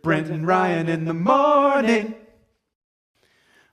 Brent and Ryan in the morning.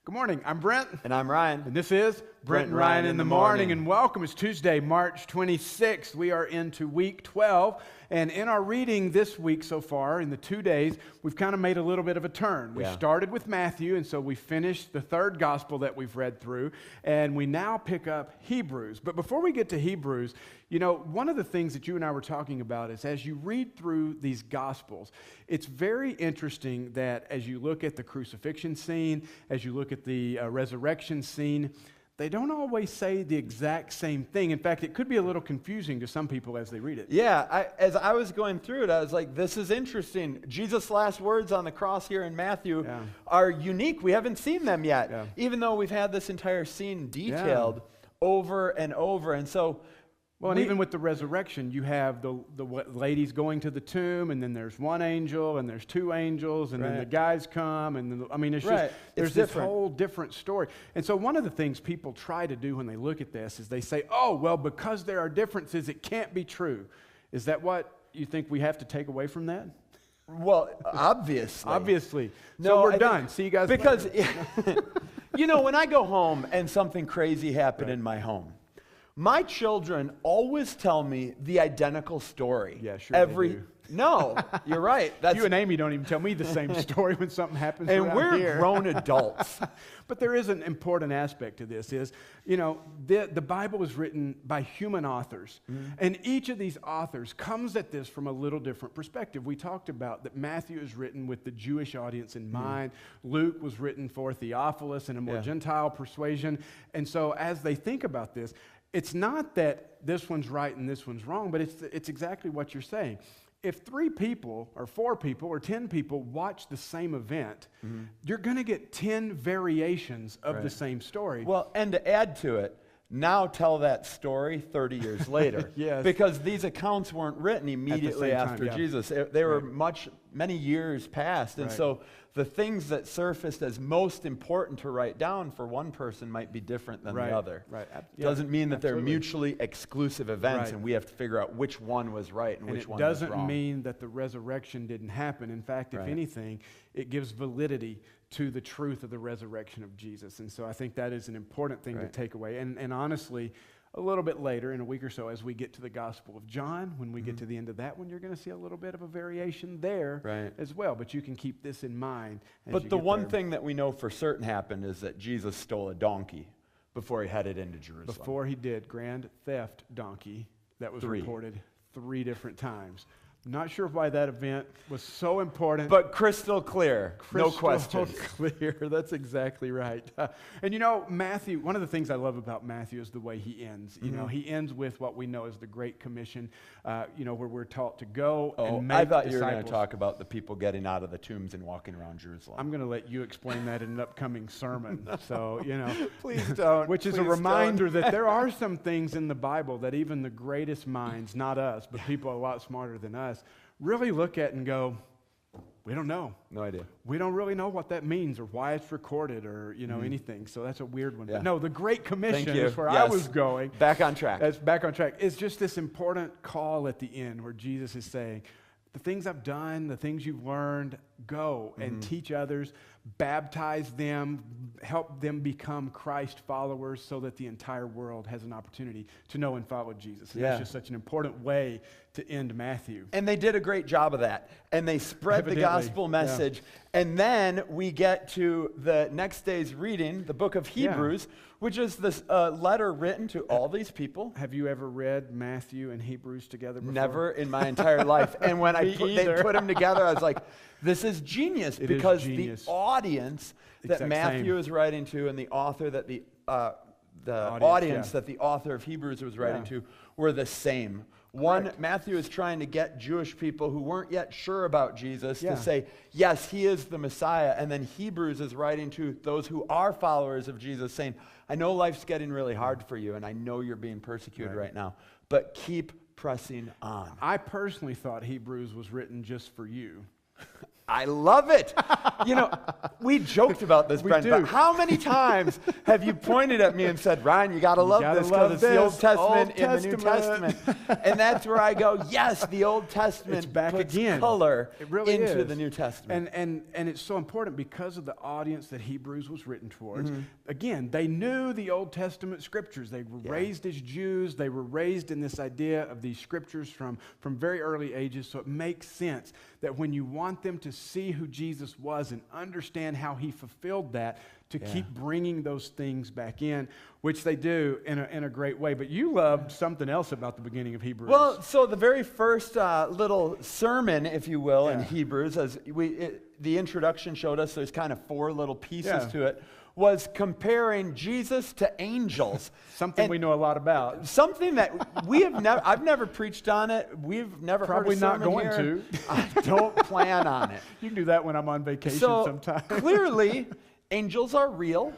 Good morning. I'm Brent. And I'm Ryan. And this is Brent and Ryan in the morning. And welcome. It's Tuesday, March 26th. We are into week 12. And in our reading this week so far, in the 2 days, we've kind of made a little bit of a turn. We started with Matthew, and so we finished the third gospel that we've read through. And we now pick up Hebrews. But before we get to Hebrews, you know, one of the things that you and I were talking about is as you read through these gospels, it's very interesting that as you look at the crucifixion scene, as you look at the resurrection scene, they don't always say the exact same thing. In fact, it could be a little confusing to some people as they read it. Yeah, as I was going through it, I was like, this is interesting. Jesus' last words on the cross here in Matthew are unique. We haven't seen them yet, even though we've had this entire scene detailed over and over. And so... Well, and even with the resurrection, you have the ladies going to the tomb, and then there's one angel, and there's two angels, and then the guys come, and then, I mean, it's just, there's this whole different story. And so one of the things people try to do when they look at this is they say, oh, well, because there are differences, it can't be true. Is that what you think we have to take away from that? Well, obviously. Obviously. No, so we're done. See you guys because, later. You know, when I go home and something crazy happened in my home, my children always tell me the identical story. Yeah, sure they do. No, you're right. You and Amy don't even tell me the same story when something happens and around we're here. Grown adults. But there is an important aspect to this is, you know, the Bible is written by human authors. And each of these authors comes at this from a little different perspective. We talked about that Matthew is written with the Jewish audience in mind. Luke was written for Theophilus and a more Gentile persuasion. And so as they think about this, it's not that this one's right and this one's wrong, but it's exactly what you're saying. If 3 people or 4 people or 10 people watch the same event, you're going to get 10 variations of the same story. Well, and to add to it, now tell that story 30 years later. Because these accounts weren't written immediately after Jesus. They were many years past. And so the things that surfaced as most important to write down for one person might be different than the other. Doesn't mean that they're mutually exclusive events and we have to figure out which one was right and which one was wrong. It doesn't mean that the resurrection didn't happen. In fact, if anything, it gives validity to the truth of the resurrection of Jesus. And so I think that is an important thing to take away. And honestly, a little bit later, in a week or so, as we get to the Gospel of John, when we get to the end of that one, you're going to see a little bit of a variation there as well. But you can keep this in mind. But the one thing that we know for certain happened is that Jesus stole a donkey before he headed into Jerusalem. Before he did, grand theft donkey that was reported 3 different times. Not sure why that event was so important. But crystal clear, no question. Crystal clear, that's exactly right. And you know, Matthew, one of the things I love about Matthew is the way he ends. You know, he ends with what we know as the Great Commission, you know, where we're taught to go and make disciples. I thought you were going to talk about the people getting out of the tombs and walking around Jerusalem. I'm going to let you explain that in an upcoming sermon. So, you know. Please don't. Which is a reminder that there are some things in the Bible that even the greatest minds, not us, but people a lot smarter than us, really look at and go, we don't know. No idea. We don't really know what that means or why it's recorded or, you know, anything. So that's a weird one. But no, the Great Commission is where I was going. Back on track. That's back on track. It's just this important call at the end where Jesus is saying, the things I've done, the things you've learned, go and teach others, baptize them, help them become Christ followers so that the entire world has an opportunity to know and follow Jesus. And that's just such an important way to end Matthew. And they did a great job of that. And they spread the gospel message. And then we get to the next day's reading, the book of Hebrews, which is this letter written to all these people. Have you ever read Matthew and Hebrews together before? Never in my entire life. And when they put them together, I was like, this is genius. Because the audience that Matthew is writing to and the author that the audience that the author of Hebrews was writing to were the same. One, Matthew is trying to get Jewish people who weren't yet sure about Jesus to say, yes, he is the Messiah. And then Hebrews is writing to those who are followers of Jesus saying, I know life's getting really hard for you, and I know you're being persecuted right now, but keep pressing on. I personally thought Hebrews was written just for you. I love it. You know, we joked about this, Brent, but how many times have you pointed at me and said, Ryan, you got to love this because it's the Old Testament in the New Testament. And that's where I go, yes, the Old Testament it's back puts again. color really into is. the New Testament. And it's so important because of the audience that Hebrews was written towards. Again, they knew the Old Testament scriptures. They were raised as Jews. They were raised in this idea of these scriptures from very early ages. So it makes sense that when you want them to see who Jesus was and understand how he fulfilled that, to keep bringing those things back in, which they do in a great way. But you loved something else about the beginning of Hebrews. Well, so the very first little sermon, if you will, in Hebrews, as the introduction showed us, there's kind of 4 little pieces to it, was comparing Jesus to angels. Something we know a lot about. Something that we have never, I've never preached on it. We've never Probably heard a sermon not going here. to. I don't plan on it. You can do that when I'm on vacation So sometime. clearly, angels are real.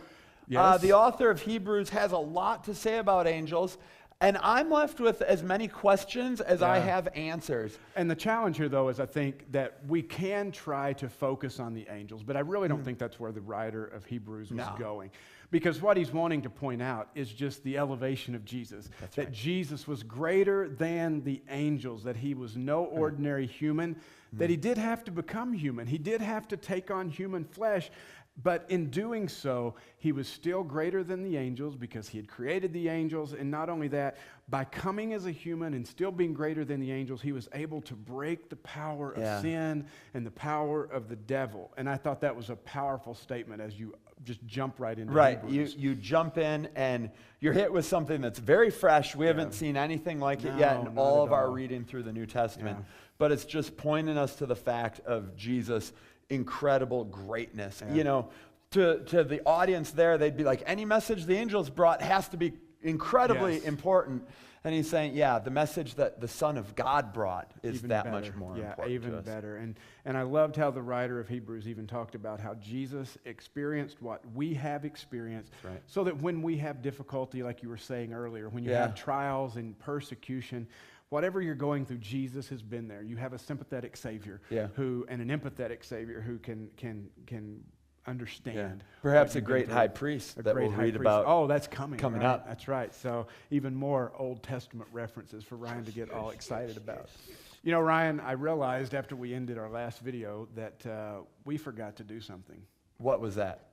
Yes. The author of Hebrews has a lot to say about angels. And I'm left with as many questions as I have answers. And the challenge here, though, is I think that we can try to focus on the angels, but I really don't think that's where the writer of Hebrews was going. Because what he's wanting to point out is just the elevation of Jesus. That Jesus was greater than the angels, that he was no ordinary human, that he did have to become human. He did have to take on human flesh. But in doing so, he was still greater than the angels because he had created the angels. And not only that, by coming as a human and still being greater than the angels, he was able to break the power of sin and the power of the devil. And I thought that was a powerful statement as you just jump right into Hebrews. You jump in and you're hit with something that's very fresh. We haven't seen anything like it yet in all of our reading through the New Testament. But it's just pointing us to the fact of Jesus' incredible greatness. You know, to the audience there, they'd be like, any message the angels brought has to be incredibly important. And he's saying, the message that the Son of God brought is even that better. much more important to even us. better. And I loved how the writer of Hebrews even talked about how Jesus experienced what we have experienced, so that when we have difficulty, like you were saying earlier, when you have trials and persecution, whatever you're going through, Jesus has been there. You have a sympathetic Savior and an empathetic Savior who can understand. Perhaps a great high priest that we'll read about. Oh, that's coming up. That's right. So even more Old Testament references for Ryan to get all excited about. You know, Ryan, I realized after we ended our last video that we forgot to do something. What was that?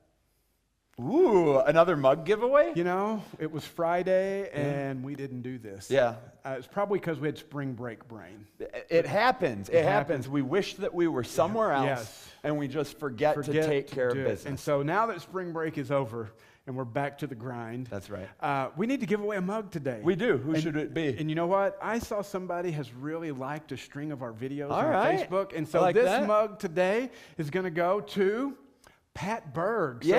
Ooh, another mug giveaway? You know, it was Friday and we didn't do this. It's probably because we had spring break brain. It happens. It happens. We wish that we were somewhere else and we just forget to take care of business. And so now that spring break is over and we're back to the grind. That's right. We need to give away a mug today. We do. Who should it be? And you know what? I saw somebody has really liked a string of our videos on Facebook. And so mug today is going to go to Pat Berg. So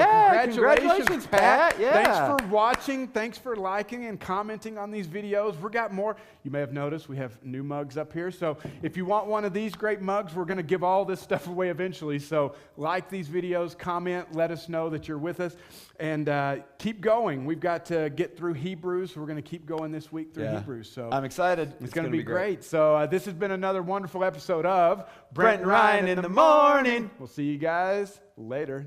congratulations, Pat. Thanks for watching. Thanks for liking and commenting on these videos. We got more. You may have noticed we have new mugs up here. So if you want one of these great mugs, we're going to give all this stuff away eventually. So like these videos, comment, let us know that you're with us, and keep going. We've got to get through Hebrews. We're going to keep going this week through Hebrews. So I'm excited. It's going to be great. So this has been another wonderful episode of Brent and Ryan in the morning. We'll see you guys later.